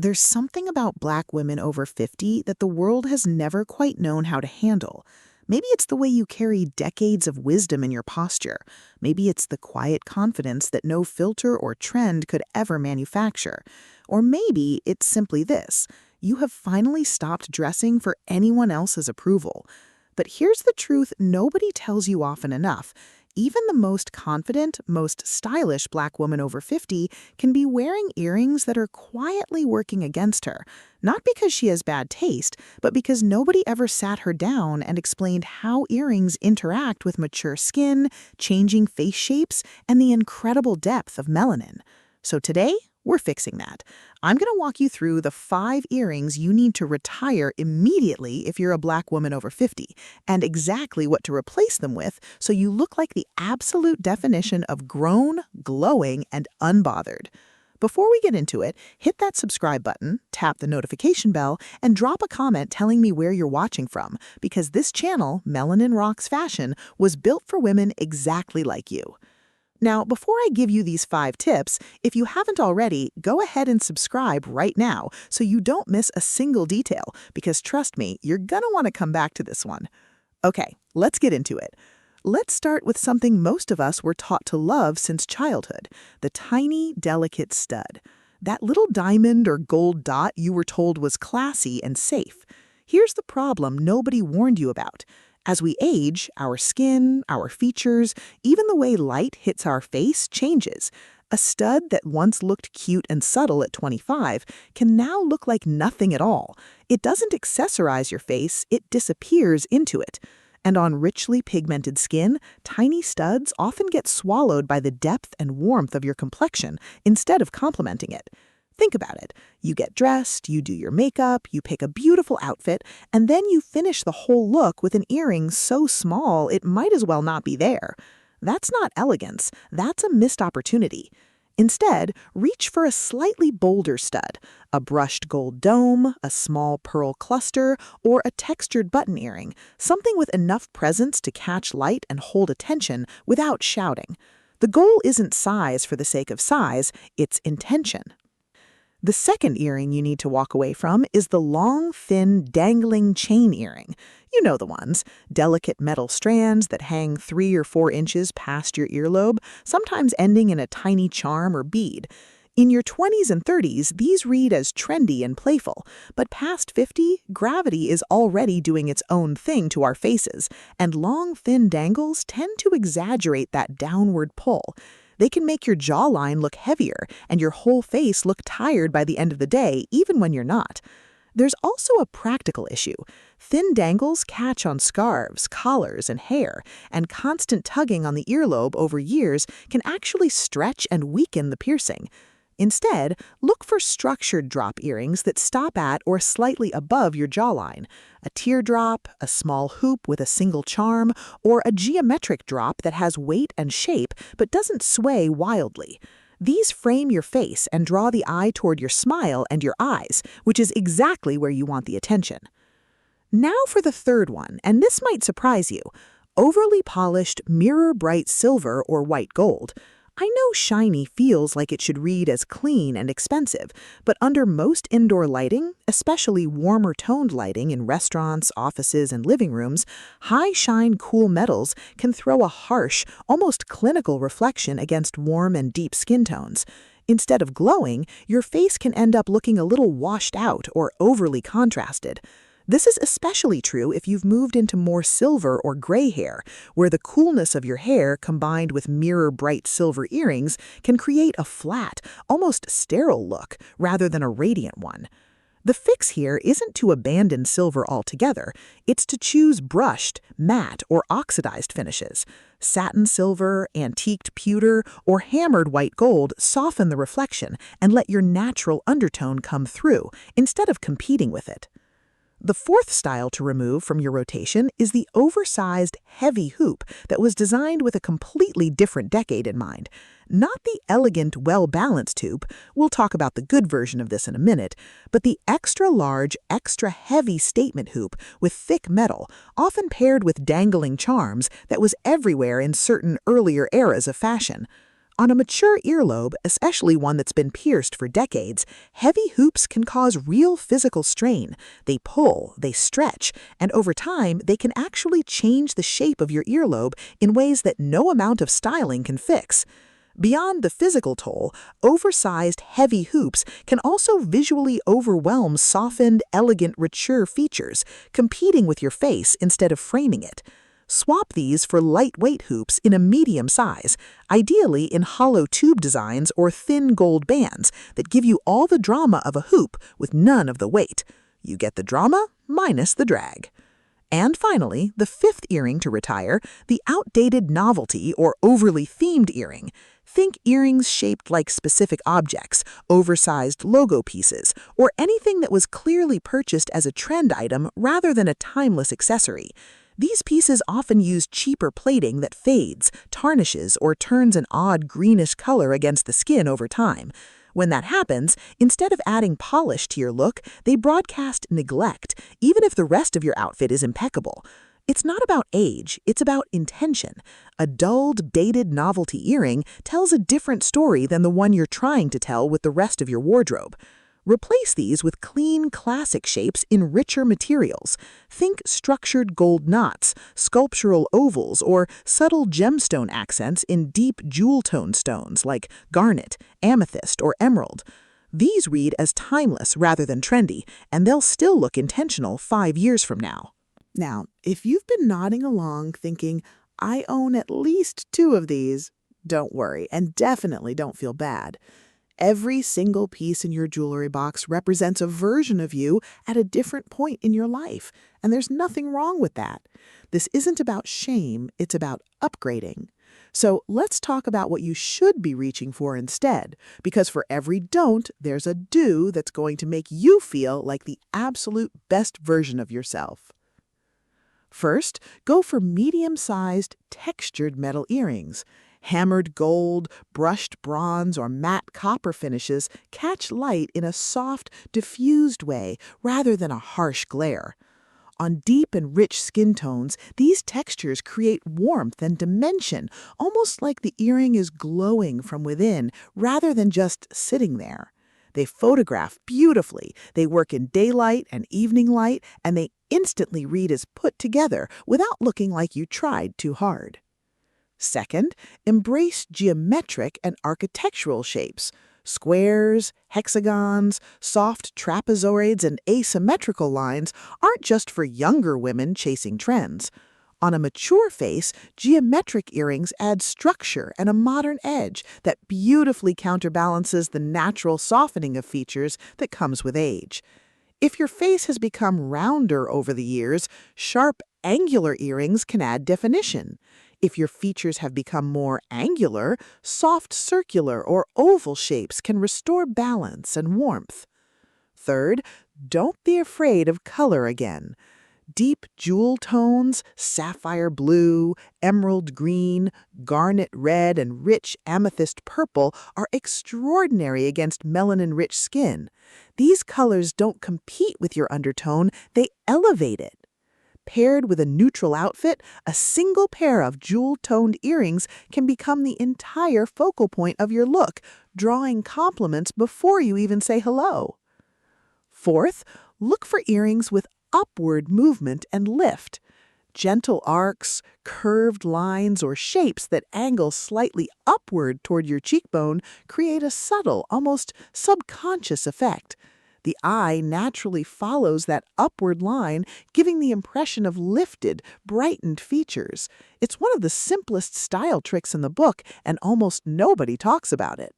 There's something about Black women over 50 that the world has never quite known how to handle. Maybe it's the way you carry decades of wisdom in your posture. Maybe it's the quiet confidence that no filter or trend could ever manufacture. Or maybe it's simply this: you have finally stopped dressing for anyone else's approval. But here's the truth nobody tells you often enough. Even the most confident, most stylish Black woman over 50 can be wearing earrings that are quietly working against her. Not because she has bad taste, but because nobody ever sat her down and explained how earrings interact with mature skin, changing face shapes, and the incredible depth of melanin. So today, we're fixing that. I'm going to walk you through the 5 earrings you need to retire immediately if you're a Black woman over 50, and exactly what to replace them with so you look like the absolute definition of grown, glowing, and unbothered. Before we get into it, hit that subscribe button, tap the notification bell, and drop a comment telling me where you're watching from, because this channel, Melanin Rocks Fashion, was built for women exactly like you. Now, before I give you these 5 tips, if you haven't already, go ahead and subscribe right now so you don't miss a single detail, because trust me, you're gonna want to come back to this one. Okay, let's get into it. Let's start with something most of us were taught to love since childhood: the tiny, delicate stud. That little diamond or gold dot you were told was classy and safe. Here's the problem nobody warned you about. As we age, our skin, our features, even the way light hits our face changes. A stud that once looked cute and subtle at 25 can now look like nothing at all. It doesn't accessorize your face, it disappears into it. And on richly pigmented skin, tiny studs often get swallowed by the depth and warmth of your complexion instead of complementing it. Think about it. You get dressed, you do your makeup, you pick a beautiful outfit, and then you finish the whole look with an earring so small it might as well not be there. That's not elegance, that's a missed opportunity. Instead, reach for a slightly bolder stud: a brushed gold dome, a small pearl cluster, or a textured button earring, something with enough presence to catch light and hold attention without shouting. The goal isn't size for the sake of size, it's intention. The second earring you need to walk away from is the long, thin, dangling chain earring. You know the ones: delicate metal strands that hang 3 or 4 inches past your earlobe, sometimes ending in a tiny charm or bead. In your 20s and 30s, these read as trendy and playful, but past 50, gravity is already doing its own thing to our faces, and long, thin dangles tend to exaggerate that downward pull. They can make your jawline look heavier and your whole face look tired by the end of the day, even when you're not. There's also a practical issue. Thin dangles catch on scarves, collars, and hair, and constant tugging on the earlobe over years can actually stretch and weaken the piercing. Instead, look for structured drop earrings that stop at or slightly above your jawline. A teardrop, a small hoop with a single charm, or a geometric drop that has weight and shape but doesn't sway wildly. These frame your face and draw the eye toward your smile and your eyes, which is exactly where you want the attention. Now for the third one, and this might surprise you: overly polished mirror-bright silver or white gold. I know shiny feels like it should read as clean and expensive, but under most indoor lighting, especially warmer-toned lighting in restaurants, offices, and living rooms, high-shine cool metals can throw a harsh, almost clinical reflection against warm and deep skin tones. Instead of glowing, your face can end up looking a little washed out or overly contrasted. This is especially true if you've moved into more silver or gray hair, where the coolness of your hair combined with mirror-bright silver earrings can create a flat, almost sterile look rather than a radiant one. The fix here isn't to abandon silver altogether, it's to choose brushed, matte, or oxidized finishes. Satin silver, antiqued pewter, or hammered white gold soften the reflection and let your natural undertone come through, instead of competing with it. The fourth style to remove from your rotation is the oversized, heavy hoop that was designed with a completely different decade in mind. Not the elegant, well-balanced hoop, we'll talk about the good version of this in a minute, but the extra-large, extra-heavy statement hoop with thick metal, often paired with dangling charms, that was everywhere in certain earlier eras of fashion. On a mature earlobe, especially one that's been pierced for decades, heavy hoops can cause real physical strain. They pull, they stretch, and over time, they can actually change the shape of your earlobe in ways that no amount of styling can fix. Beyond the physical toll, oversized, heavy hoops can also visually overwhelm softened, elegant, mature features, competing with your face instead of framing it. Swap these for lightweight hoops in a medium size, ideally in hollow tube designs or thin gold bands that give you all the drama of a hoop with none of the weight. You get the drama minus the drag. And finally, the fifth earring to retire, the outdated novelty or overly themed earring. Think earrings shaped like specific objects, oversized logo pieces, or anything that was clearly purchased as a trend item rather than a timeless accessory. These pieces often use cheaper plating that fades, tarnishes, or turns an odd greenish color against the skin over time. When that happens, instead of adding polish to your look, they broadcast neglect, even if the rest of your outfit is impeccable. It's not about age, it's about intention. A dulled, dated novelty earring tells a different story than the one you're trying to tell with the rest of your wardrobe. Replace these with clean, classic shapes in richer materials. Think structured gold knots, sculptural ovals, or subtle gemstone accents in deep jewel-tone stones like garnet, amethyst, or emerald. These read as timeless rather than trendy, and they'll still look intentional 5 years from now. Now, if you've been nodding along thinking, I own at least 2 of these, don't worry, and definitely don't feel bad. Every single piece in your jewelry box represents a version of you at a different point in your life, and there's nothing wrong with that. This isn't about shame, it's about upgrading. So let's talk about what you should be reaching for instead, because for every don't, there's a do that's going to make you feel like the absolute best version of yourself. First, go for medium-sized, textured metal earrings. Hammered gold, brushed bronze, or matte copper finishes catch light in a soft, diffused way rather than a harsh glare. On deep and rich skin tones, these textures create warmth and dimension, almost like the earring is glowing from within rather than just sitting there. They photograph beautifully, they work in daylight and evening light, and they instantly read as put together without looking like you tried too hard. Second, embrace geometric and architectural shapes. Squares, hexagons, soft trapezoids, and asymmetrical lines aren't just for younger women chasing trends. On a mature face, geometric earrings add structure and a modern edge that beautifully counterbalances the natural softening of features that comes with age. If your face has become rounder over the years, sharp, angular earrings can add definition. If your features have become more angular, soft circular or oval shapes can restore balance and warmth. Third, don't be afraid of color again. Deep jewel tones, sapphire blue, emerald green, garnet red, and rich amethyst purple are extraordinary against melanin-rich skin. These colors don't compete with your undertone, they elevate it. Paired with a neutral outfit, a single pair of jewel-toned earrings can become the entire focal point of your look, drawing compliments before you even say hello. Fourth, look for earrings with upward movement and lift. Gentle arcs, curved lines, or shapes that angle slightly upward toward your cheekbone create a subtle, almost subconscious effect. The eye naturally follows that upward line, giving the impression of lifted, brightened features. It's one of the simplest style tricks in the book, and almost nobody talks about it.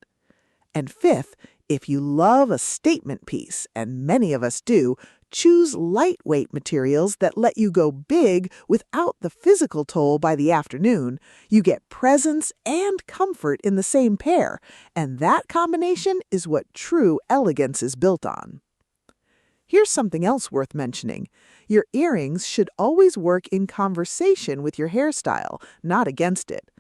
And fifth, if you love a statement piece, and many of us do, choose lightweight materials that let you go big without the physical toll by the afternoon. You get presence and comfort in the same pair, and that combination is what true elegance is built on. Here's something else worth mentioning. Your earrings should always work in conversation with your hairstyle, not against it.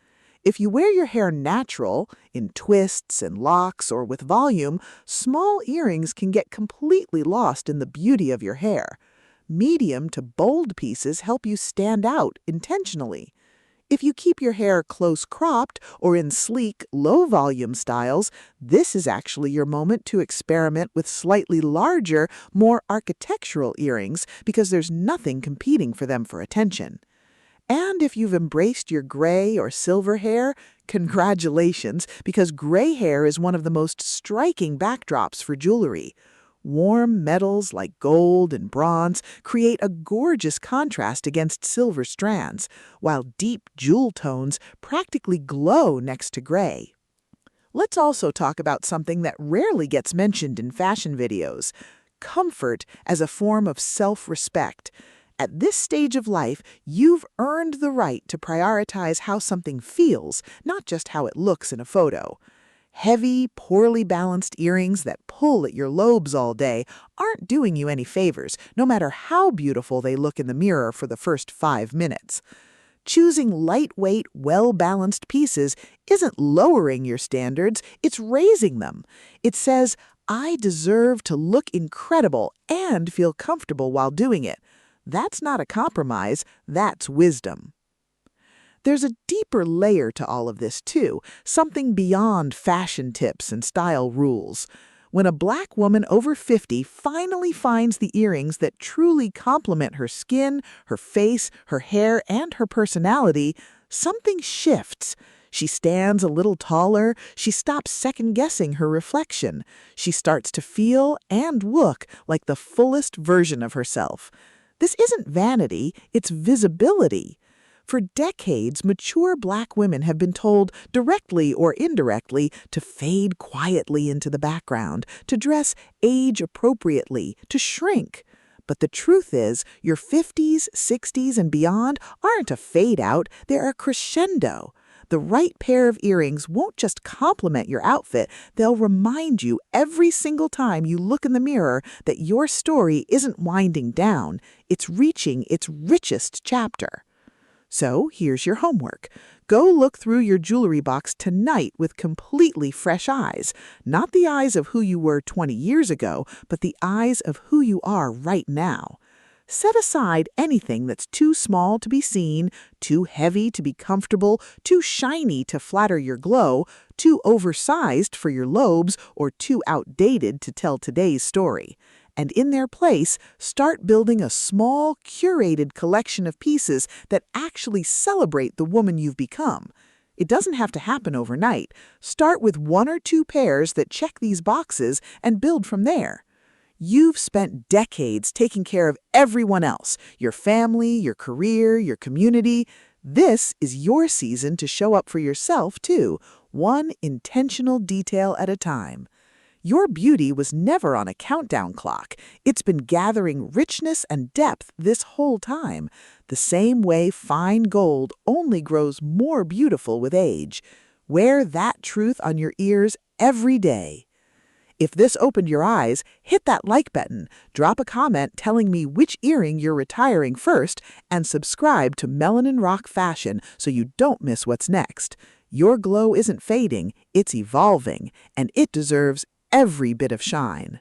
If you wear your hair natural, in twists and locks or with volume, small earrings can get completely lost in the beauty of your hair. Medium to bold pieces help you stand out intentionally. If you keep your hair close cropped or in sleek, low volume styles, this is actually your moment to experiment with slightly larger, more architectural earrings because there's nothing competing for them for attention. And if you've embraced your gray or silver hair, congratulations, because gray hair is one of the most striking backdrops for jewelry. Warm metals like gold and bronze create a gorgeous contrast against silver strands, while deep jewel tones practically glow next to gray. Let's also talk about something that rarely gets mentioned in fashion videos: comfort as a form of self-respect. At this stage of life, you've earned the right to prioritize how something feels, not just how it looks in a photo. Heavy, poorly balanced earrings that pull at your lobes all day aren't doing you any favors, no matter how beautiful they look in the mirror for the first 5 minutes. Choosing lightweight, well-balanced pieces isn't lowering your standards, it's raising them. It says, I deserve to look incredible and feel comfortable while doing it. That's not a compromise, that's wisdom. There's a deeper layer to all of this, too, something beyond fashion tips and style rules. When a Black woman over 50 finally finds the earrings that truly complement her skin, her face, her hair, and her personality, something shifts. She stands a little taller, she stops second-guessing her reflection. She starts to feel and look like the fullest version of herself. This isn't vanity, it's visibility. For decades, mature Black women have been told, directly or indirectly, to fade quietly into the background, to dress age-appropriately, to shrink. But the truth is, your 50s, 60s, and beyond aren't a fade-out, they're a crescendo. The right pair of earrings won't just complement your outfit, they'll remind you every single time you look in the mirror that your story isn't winding down, it's reaching its richest chapter. So here's your homework. Go look through your jewelry box tonight with completely fresh eyes. Not the eyes of who you were 20 years ago, but the eyes of who you are right now. Set aside anything that's too small to be seen, too heavy to be comfortable, too shiny to flatter your glow, too oversized for your lobes, or too outdated to tell today's story. And in their place, start building a small, curated collection of pieces that actually celebrate the woman you've become. It doesn't have to happen overnight. Start with 1 or 2 pairs that check these boxes and build from there. You've spent decades taking care of everyone else, your family, your career, your community. This is your season to show up for yourself, too, one intentional detail at a time. Your beauty was never on a countdown clock. It's been gathering richness and depth this whole time, the same way fine gold only grows more beautiful with age. Wear that truth on your ears every day. If this opened your eyes, hit that like button, drop a comment telling me which earring you're retiring first, and subscribe to Melanin Rock Fashion so you don't miss what's next. Your glow isn't fading, it's evolving, and it deserves every bit of shine.